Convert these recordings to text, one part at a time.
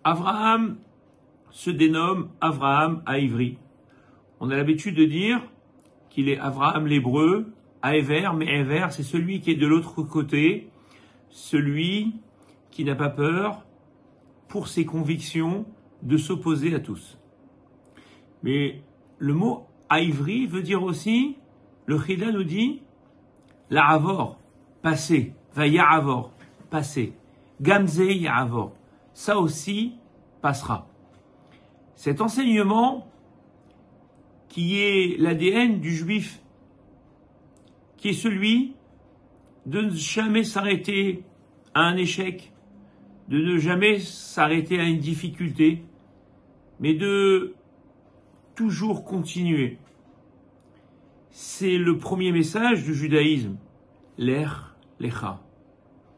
Abraham se dénomme Abraham à Ivry. On a l'habitude de dire qu'il est Abraham l'hébreu, à Ever, mais Ever, c'est celui qui est de l'autre côté, celui qui n'a pas peur, pour ses convictions, de s'opposer à tous. Mais le mot Ivry veut dire aussi, le Chida nous dit, La'avor, passé, va Ya'avor, passé, Gamze Ya'avor, ça aussi passera. Cet enseignement qui est l'ADN du juif, qui est celui de ne jamais s'arrêter à un échec, de ne jamais s'arrêter à une difficulté, mais de toujours continuer. C'est le premier message du judaïsme. L'er, lecha.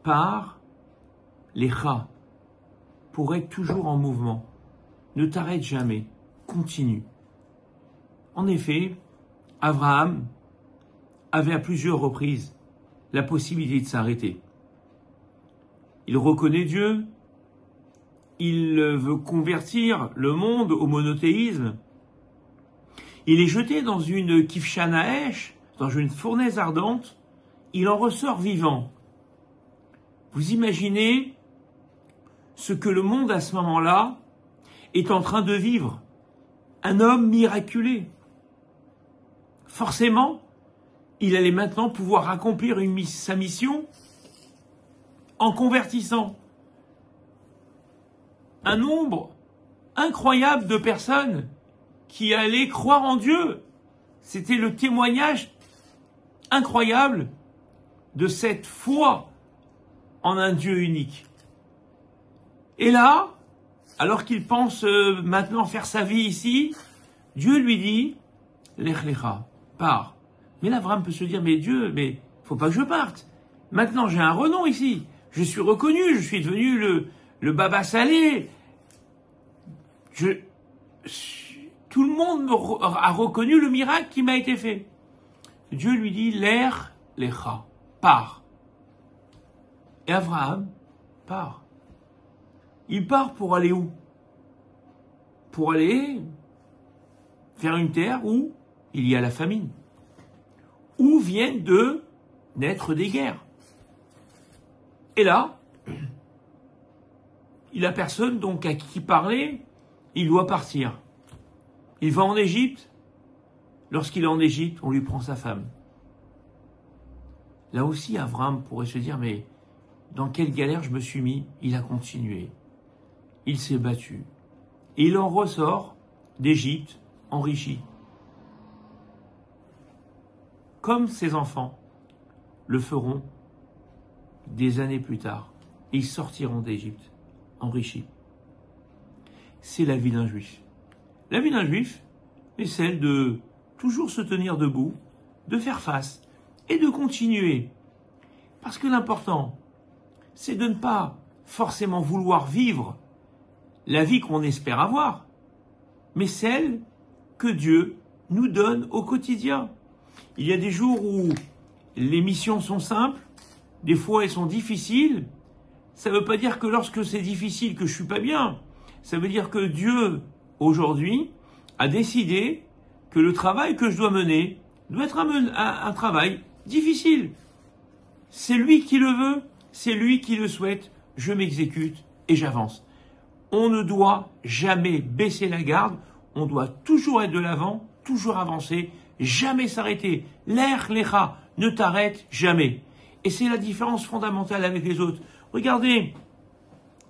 Par, lecha. Pour être toujours en mouvement. Ne t'arrête jamais. Continue. En effet, Abraham avait à plusieurs reprises la possibilité de s'arrêter. Il reconnaît Dieu. Il veut convertir le monde au monothéisme. Il est jeté dans une kifshan haesh, dans une fournaise ardente. Il en ressort vivant. Vous imaginez ce que le monde à ce moment-là est en train de vivre. Un homme miraculé. Forcément, il allait maintenant pouvoir accomplir sa mission en convertissant un nombre incroyable de personnes qui allaient croire en Dieu. C'était le témoignage incroyable de cette foi en un Dieu unique. Et là, alors qu'il pense maintenant faire sa vie ici, Dieu lui dit, Lech lecha, pars. Mais là, Abraham peut se dire, mais Dieu, mais faut pas que je parte. Maintenant, j'ai un renom ici. Je suis reconnu, je suis devenu le baba salé. Tout le monde a reconnu le miracle qui m'a été fait. Dieu lui dit, Lech lecha, pars. Et Abraham part. Il part pour aller où? Pour aller vers une terre où il y a la famine. Où viennent de naître des guerres. Et là, il n'a personne donc à qui parler, il doit partir. Il va en Égypte. Lorsqu'il est en Égypte, on lui prend sa femme. Là aussi, Abraham pourrait se dire, mais dans quelle galère je me suis mis? Il a continué. Il s'est battu. Et il en ressort d'Égypte enrichi. Comme ses enfants le feront des années plus tard. Ils sortiront d'Égypte enrichis. C'est la vie d'un juif. La vie d'un juif est celle de toujours se tenir debout, de faire face et de continuer. Parce que l'important, c'est de ne pas forcément vouloir vivre la vie qu'on espère avoir, mais celle que Dieu nous donne au quotidien. Il y a des jours où les missions sont simples, des fois elles sont difficiles. Ça ne veut pas dire que lorsque c'est difficile que je suis pas bien. Ça veut dire que Dieu, aujourd'hui, a décidé que le travail que je dois mener doit être un travail difficile. C'est lui qui le veut, c'est lui qui le souhaite, je m'exécute et j'avance. On ne doit jamais baisser la garde, on doit toujours être de l'avant, toujours avancer, jamais s'arrêter. L'er lecha, ne t'arrête jamais. Et c'est la différence fondamentale avec les autres. Regardez,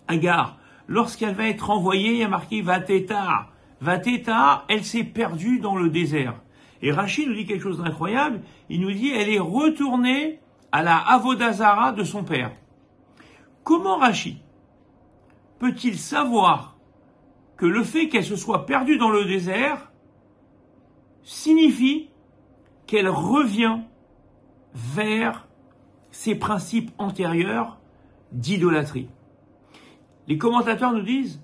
Agar, lorsqu'elle va être envoyée, il y a marqué Vateta. Vateta, elle s'est perdue dans le désert. Et Rachid nous dit quelque chose d'incroyable, il nous dit elle est retournée à la Avodazara de son père. Comment Rachid peut-il savoir que le fait qu'elle se soit perdue dans le désert signifie qu'elle revient vers ses principes antérieurs d'idolâtrie? Les commentateurs nous disent,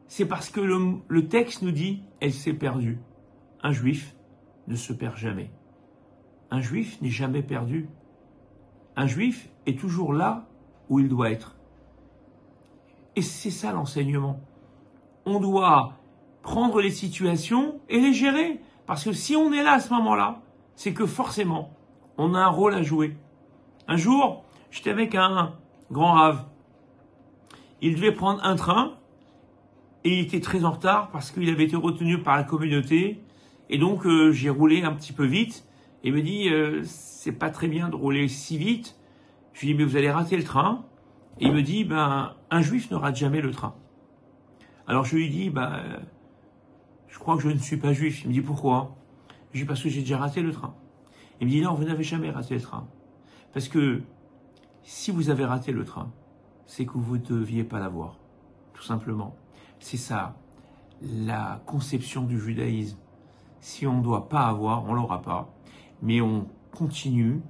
c'est parce que le texte nous dit, elle s'est perdue. Un juif ne se perd jamais. Un juif n'est jamais perdu. Un juif est toujours là où il doit être. Et c'est ça l'enseignement. on doit prendre les situations et les gérer. Parce que si on est là à ce moment-là, c'est que forcément, on a un rôle à jouer. Un jour, j'étais avec un grand rave. Il devait prendre un train et il était très en retard parce qu'il avait été retenu par la communauté. Et donc, j'ai roulé un petit peu vite. Et il me dit, c'est pas très bien de rouler si vite. Je lui dis, mais vous allez rater le train. Et il me dit, un juif ne rate jamais le train. Alors je lui dis, je crois que je ne suis pas juif. Il me dit, pourquoi? Je lui dis, parce que j'ai déjà raté le train. Il me dit, non, vous n'avez jamais raté le train. Parce que si vous avez raté le train, c'est que vous ne deviez pas l'avoir. Tout simplement. C'est ça, la conception du judaïsme. Si on ne doit pas avoir, on ne l'aura pas. Mais on continue,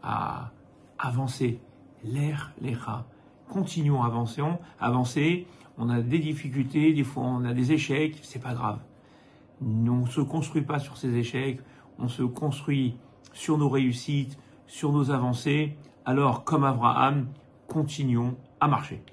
à avancer. L'Echa. Continuons à avancer. On a des difficultés, des fois on a des échecs, c'est pas grave. On ne se construit pas sur ces échecs, on se construit sur nos réussites, sur nos avancées. Alors, comme Abraham, continuons à marcher.